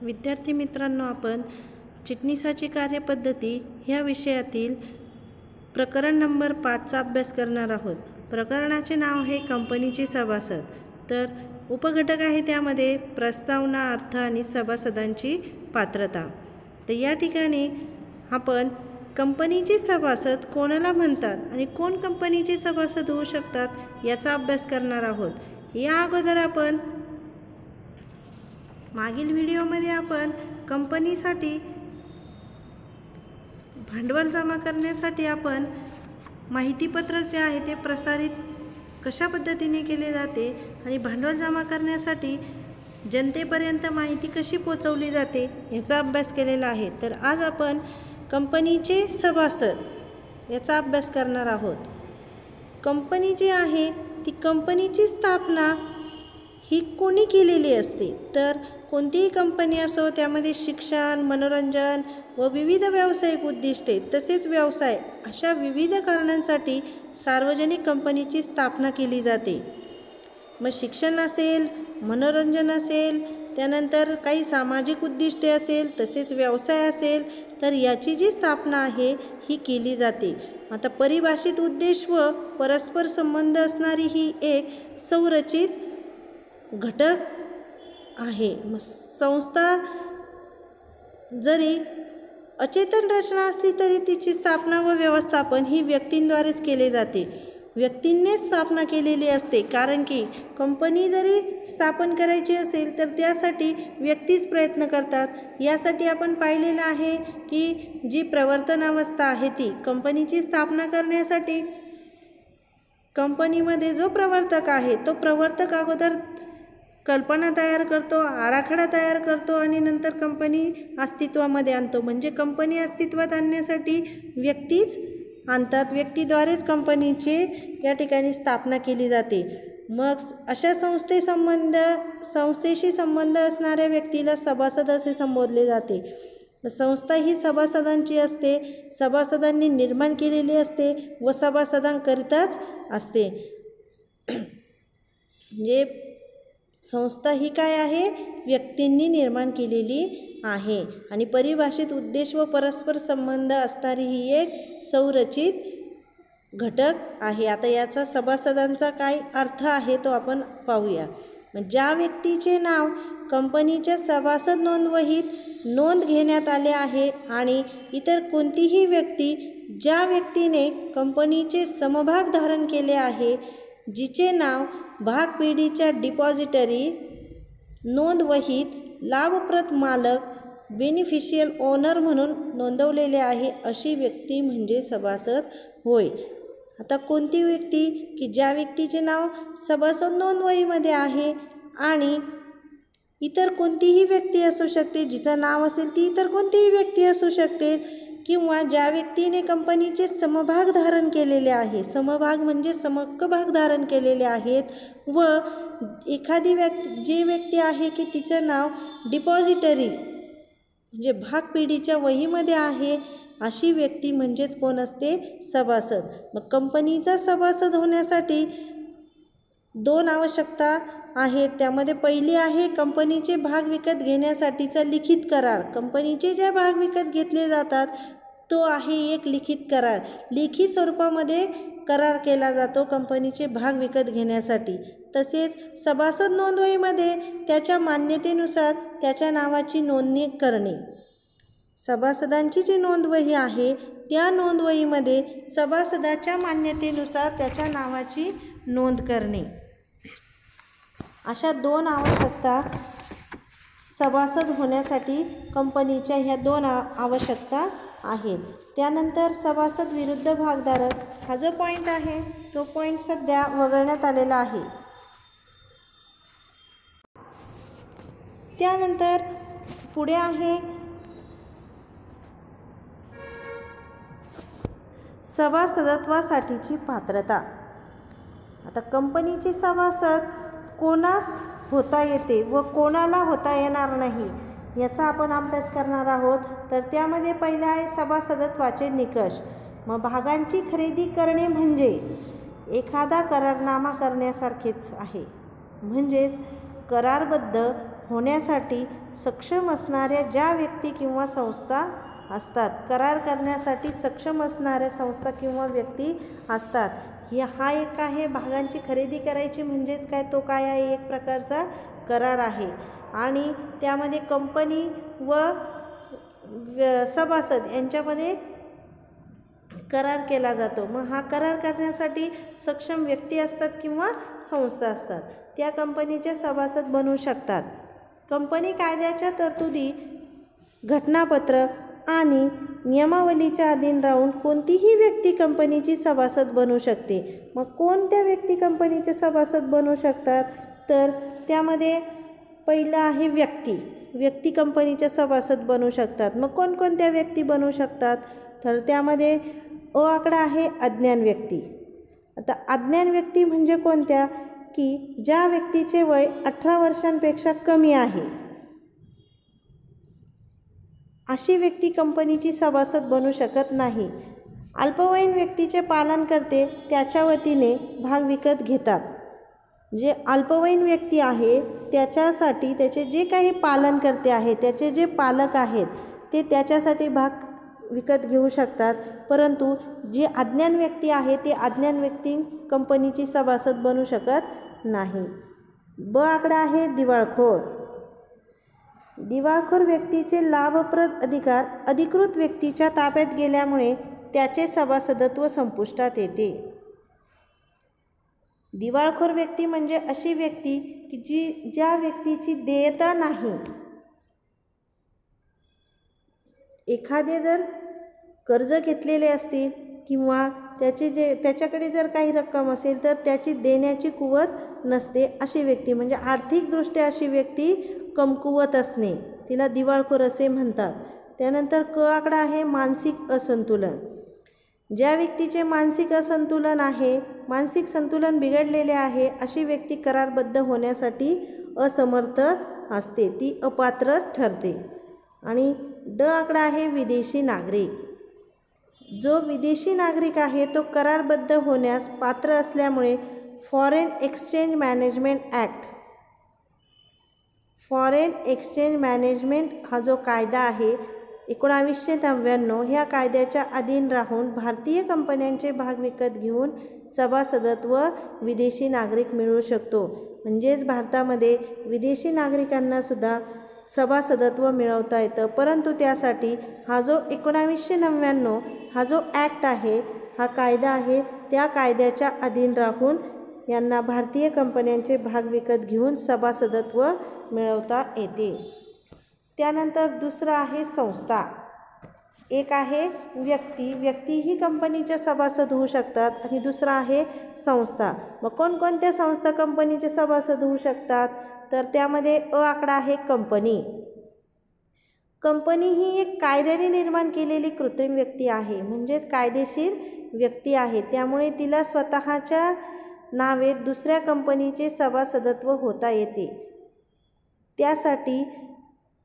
विद्यार्थी मित्रांनो, आपण चिटणीसाची कार्यपद्धती ह्या विषयातील प्रकरण नंबर 5चा अभ्यास करणार आहोत। प्रकरणाचे नाव आहे कंपनीचे सभासद। तर उपघटक आहे त्यामध्ये प्रस्तावना, अर्थ आणि सभासदांची पात्रता। तर या ठिकाणी आपण कंपनीचे सभासद कोणाला म्हणतात आणि कोण कंपनीचे सभासद होऊ शकतात याचा अभ्यास करणार आहोत। या अगोदर आपण मागील व्हिडिओमध्ये आपण कंपनीसाठी भांडवल जमा करण्यासाठी आपण माहितीपत्रक जे आहे ते प्रसारित कशा पद्धतीने केले जाते आणि भांडवल जमा करण्यासाठी जनतेपर्यंत माहिती कशी पोहोचवली जाते याचा अभ्यास केलेला आहे। तर आज आपण कंपनीचे सभासद याचा अभ्यास करणार आहोत। कंपनी जी आहे ती कंपनीची स्थापना ही कोणी केलेली असते? तर कोणतीही कंपनी असो त्यामध्ये शिक्षण, मनोरंजन व विविध व्यावसायिक उद्दिष्टे तसेच व्यवसाय अशा विविध कारणांसाठी सार्वजनिक कंपनीची स्थापना केली जाते। मग शिक्षण असेल, मनोरंजन असेल, त्यानंतर काही सामाजिक उद्दिष्टे असेल, तसेच व्यवसाय असेल, तर याची जी स्थापना आहे ही केली जाते। आता परिभाषित उद्देश व परस्पर संबंध असणारी ही एक संरचित घटक आहे। मग संस्था जरी अचेतन रचना असली तरी तिची स्थापना व व्यवस्थापन ही व्यक्तींद्वारेच केले जाते। व्यक्तींनीच स्थापना केलेली असते, कारण की कंपनी जरी स्थापन करायची असेल तर त्यासाठी व्यक्तीच प्रयत्न करतात। यासाठी आपण पाहिलेलं आहे की जी प्रवर्तन अवस्था आहे ती कंपनीची स्थापना करण्यासाठी कंपनीमध्ये जो प्रवर्तक आहे तो प्रवर्तक अगोदर कल्पना तयार करतो, आराखडा तयार करतो आणि नंतर कंपनी अस्तित्वामध्ये आणतो। म्हणजे कंपनी अस्तित्वात आणण्यासाठी व्यक्तीच आणतात, व्यक्तीद्वारेच कंपनीचे या ठिकाणी स्थापना केली जाते। मग अशा संस्थेशी संबंध असणाऱ्या व्यक्तीला सभासद असे संबोधले जाते। संस्था ही सभासदांची असते, सभासदांनी निर्माण केलेली असते व सभासदांकरिताच असते। म्हणजे संस्था ही काय आहे? व्यक्तींनी निर्माण केलेली आहे आणि परिभाषित उद्देश व परस्पर संबंध असणारी ही एक संरचित घटक आहे। आता याचा सभासदांचा काय अर्थ आहे तो आपण पाहूया। ज्या व्यक्तीचे नाव कंपनीच्या सभासद नोंदवहीत नोंद घेण्यात आले आहे आणि इतर कोणतीही व्यक्ती ज्या व्यक्तीने कंपनीचे समभाग धारण केले आहे, जिचे नाव भागपेढीच्या डिपॉझिटरी नोंदवहीत लाभप्रद मालक बेनिफिशियल ओनर म्हणून नोंदवलेले आहे, अशी व्यक्ती म्हणजे सभासद होय। आता कोणती व्यक्ती? की ज्या व्यक्तीचे नाव सभासद नोंदवहीमध्ये आहे आणि इतर कोणतीही व्यक्ती असू शकते, जिचं नाव असेल ती इतर कोणतीही व्यक्ती असू शकते, किंवा ज्या व्यक्तीने कंपनीचे समभाग धारण केलेले आहे, समभाग म्हणजे समहक्क भाग धारण केलेले आहेत, व एखादी जी व्यक्ती आहे की तिचं नाव डिपॉझिटरी म्हणजे भागपेढीच्या वहीमध्ये आहे, अशी व्यक्ती म्हणजेच कोण असते? सभासद। मग कंपनीचा सभासद होण्यासाठी दोन आवश्यकता आहेत। त्यामध्ये पहिली आहे कंपनीचे भाग विकत घेण्यासाठीचा लिखित करार। कंपनीचे जे भाग विकत घेतले जातात तो आहे एक लिखित करार। लिखित स्वरूपामध्ये करार केला जातो कंपनीचे भाग विकत घेण्यासाठी। तसेच सभासद नोंदवहीमध्ये त्याच्या मान्यतेनुसार त्याच्या नावाची नोंदणी करणे। सभासदांची जी नोंदवही आहे त्या नोंदवहीमध्ये सभासदाच्या मान्यतेनुसार त्याच्या नावाची नोंद करणे, अशा दोन आवश्यकता सभासद होण्यासाठी कंपनीच्या ह्या दोन आवश्यकता आहेत। त्यानंतर सभासद विरुद्ध भागधारक हा जो पॉईंट आहे तो पॉईंट सध्या वगळण्यात आलेला आहे। त्यानंतर पुढे आहे सभासदत्वासाठीची पात्रता। आता कंपनीचे सभासद कोणास होता येते व कोणाला होता येणार नाही याचा आपण अभ्यास करणार आहोत। तर त्यामध्ये पहिला आहे सभासदत्वाचे निकष। मग भागांची खरेदी करणे म्हणजे एखादा करारनामा करण्यासारखेच आहे। म्हणजेच करारबद्ध होण्यासाठी सक्षम असणाऱ्या ज्या व्यक्ती किंवा संस्था असतात, करार करण्यासाठी सक्षम असणाऱ्या संस्था किंवा व्यक्ती असतात. हा एक आहे भागांची खरेदी करायची म्हणजेच काय, तो काय आहे, एक प्रकारचा करार आहे. आणि त्यामध्ये कंपनी व सभासद यांच्यामध्ये करार केला जातो. मग हा करार करण्यासाठी सक्षम व्यक्ती असतात किंवा संस्था असतात, त्या कंपनीचे सभासद बनू शकतात. कंपनी कायद्याच्या तरतुदी, घटनापत्रक आणि नियमावलीच्या अधीन राहून कोणतीही व्यक्ती कंपनीची सभासद बनू शकते. मग कोणत्या व्यक्ती कंपनीचे सभासद बनू शकतात, तर त्यामध्ये पहिलं आहे व्यक्ती कंपनीचे सभासद बनू शकतात. मग कोणकोणत्या व्यक्ती बनू शकतात, तर त्यामध्ये आकडा आहे अज्ञान व्यक्ती. आता अज्ञान व्यक्ती म्हणजे कोणत्या, की ज्या व्यक्तीचे वय 18 वर्षांपेक्षा कमी आहे, अशी व्यक्ती कंपनीची सभासद बनू शकत नाही. अल्पवयीन व्यक्तीचे पालन करते त्याच्या वतीने भाग विकत घेतात. जे अल्पवयीन व्यक्ती आहे त्याच्यासाठी त्याचे जे काही पालन करते आहे, त्याचे जे पालक आहेत ते त्याच्यासाठी भाग विकत घेऊ शकतात. परंतु जे अज्ञान व्यक्ती आहे ते अज्ञान व्यक्ती कंपनीची सभासद बनू शकत नाही. आकडा आहे दिवाळखोर व्यक्तीचे लाभप्रद अधिकार अधिकृत व्यक्तीच्या ताब्यात गेल्यामुळे त्याचे सभासदत्व संपुष्टात येते. दिवाळखोर व्यक्ती म्हणजे अशी व्यक्ती की ज्या व्यक्तीची देयता नाही. एखादे जर कर्ज घेतलेले असतील किंवा त्याच्याकडे जर काही रक्कम असेल तर त्याची देण्याची कुवत नसते, अशी व्यक्ती म्हणजे आर्थिकदृष्ट्या अशी व्यक्ती कमकुवत असणे, तिला दिवाळखोर असे म्हणतात. त्यानंतर आकडा आहे मानसिक असंतुलन. ज्या व्यक्तीचे मानसिक असंतुलन आहे, मानसिक संतुलन बिघडलेले आहे, अशी व्यक्ती करारबद्ध होण्यासाठी असमर्थ असते, ती अपात्र ठरते. आणि आकडा आहे विदेशी नागरिक. जो विदेशी नागरिक आहे तो करारबद्ध होण्यास पात्र असल्यामुळे फॉरेन एक्सचेंज मॅनेजमेंट हा जो कायदा आहे 1999, ह्या कायद्याच्या अधीन राहून भारतीय कंपन्यांचे भाग विकत घेऊन सभासदत्व विदेशी नागरिक मिळवू शकतो. म्हणजेच भारतामध्ये विदेशी नागरिकांना सुद्धा सभासदत्व मिळवता येतं. परंतु त्यासाठी हा जो 1999 हा जो ॲक्ट आहे, हा कायदा आहे, त्या कायद्याच्या अधीन राहून यांना भारतीय कंपन्यांचे भाग विकत घेऊन सभासदत्व मिळवता येते. त्यानंतर दुसरं आहे संस्था. एक आहे व्यक्ती ही कंपनीचे सभासद होऊ शकतात आणि दुसरा आहे संस्था. मग कोणकोणत्या संस्था कंपनीचे सभासद होऊ शकतात, तर त्यामध्ये आकडा आहे कंपनी ही एक कायद्याने निर्माण केलेली कृत्रिम व्यक्ती आहे, म्हणजेच कायदेशीर व्यक्ती आहे. त्यामुळे तिला स्वतःच्या नावे दुसऱ्या कंपनीचे सभासदत्व होता येते. त्यासाठी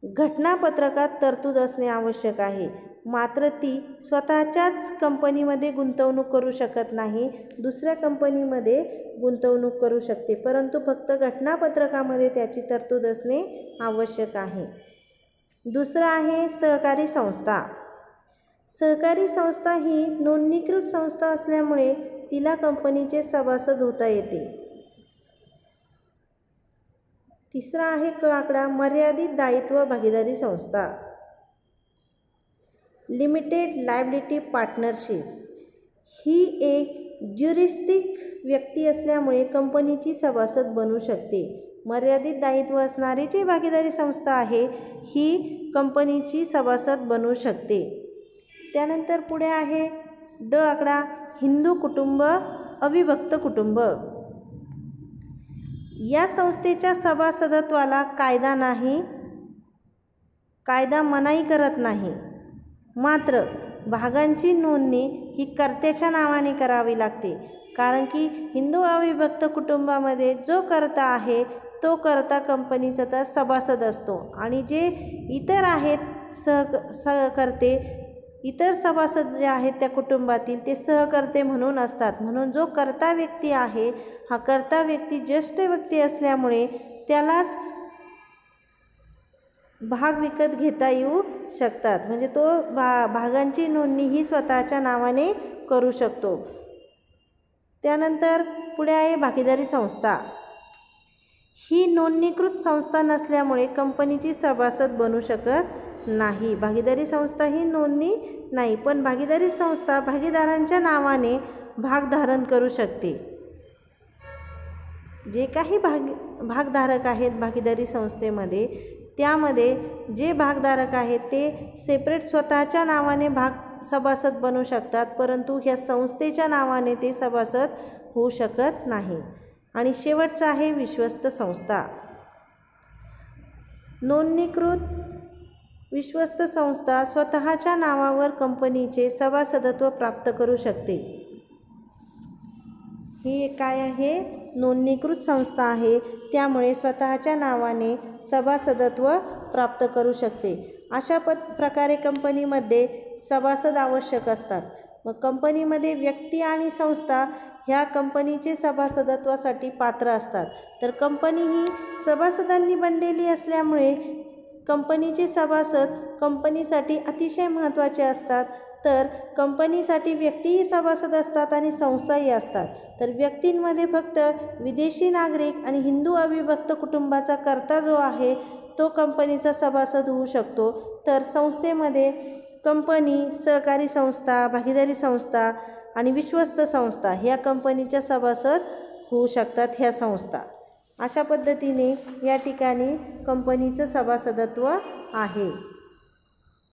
घटनापत्रकात तरतूद असणे आवश्यक आहे. मात्र ती स्वतःच्याच कंपनीमध्ये गुंतवणूक करू शकत नाही, दुसऱ्या कंपनीमध्ये गुंतवणूक करू शकते, परंतु फक्त घटनापत्रकामध्ये त्याची तरतूद असणे आवश्यक आहे. दुसरं आहे सहकारी संस्था. सहकारी संस्था ही नोंदणीकृत संस्था असल्यामुळे तिला कंपनीचे सभासद होता येते. तिसरा आहे आकडा मर्यादित दायित्व भागीदारी संस्था. लिमिटेड लायबिलिटी पार्टनरशिप ही एक ज्युरिस्टिक व्यक्ती असल्यामुळे कंपनीची सभासद बनू शकते. मर्यादित दायित्व असणारी जी भागीदारी संस्था आहे ही कंपनीची सभासद बनू शकते. त्यानंतर पुढे आहे आकडा हिंदू कुटुंब अविभक्त कुटुंब. या संस्थेच्या सभासदत्वाला कायदा मनाई करत नाही, मात्र भागांची नोंदणी ही कर्त्याच्या नावाने करावी लागते. कारण की हिंदू अविभक्त कुटुंबामध्ये जो कर्ता आहे तो कर्ता कंपनीचा तर सभासद असतो आणि जे इतर आहेत सहकर्ते, इतर सभासद जे आहेत त्या कुटुंबातील ते सहकर्ते म्हणून असतात. म्हणून जो कर्ता व्यक्ती आहे हा कर्ता व्यक्ती ज्येष्ठ व्यक्ती असल्यामुळे त्यालाच भाग विकत घेता येऊ शकतात. म्हणजे तो भागांची नोंदणी ही स्वतःच्या नावाने करू शकतो. त्यानंतर पुढे आहे भागीदारी संस्था. ही नोंदणीकृत संस्था नसल्यामुळे कंपनीची सभासद बनू शकत नाही. भागीदारी संस्था ही नोंदणी नाही, पण भागीदारी संस्था भागीदारांच्या नावाने भाग धारण करू शकते. जे काही भागधारक आहेत भागीदारी संस्थेमध्ये, त्यामध्ये जे भागधारक आहेत ते सेपरेट स्वतःच्या नावाने सभासद बनू शकतात, परंतु ह्या संस्थेच्या नावाने ते सभासद होऊ शकत नाही. आणि शेवटचं आहे विश्वस्त संस्था. नोंदणीकृत विश्वस्त संस्था स्वतःच्या नावावर कंपनीचे सभासदत्व प्राप्त करू शकते. ही काय आहे? नोंदणीकृत संस्था आहे, त्यामुळे स्वतःच्या नावाने सभासदत्व प्राप्त करू शकते. अशा प्रकारे कंपनीमध्ये सभासद आवश्यक असतात. मग कंपनीमध्ये व्यक्ती आणि संस्था ह्या कंपनीचे सभासदत्वासाठी पात्र असतात. तर कंपनी ही सभासदांनी बनलेली असल्यामुळे कंपनीचे सभासद कंपनीसाठी अतिशय महत्त्वाचे असतात. तर कंपनीसाठी व्यक्तीही सभासद असतात आणि संस्थाही असतात. तर व्यक्तींमध्ये फक्त विदेशी नागरिक आणि हिंदू अविभक्त कुटुंबाचा कर्ता जो आहे तो कंपनीचा सभासद होऊ शकतो. तर संस्थेमध्ये कंपनी, सहकारी संस्था, भागीदारी संस्था आणि विश्वस्त संस्था ह्या कंपनीच्या सभासद होऊ शकतात ह्या संस्था. अशा पद्धतीने या ठिकाणी कंपनीचं सभासदत्व आहे.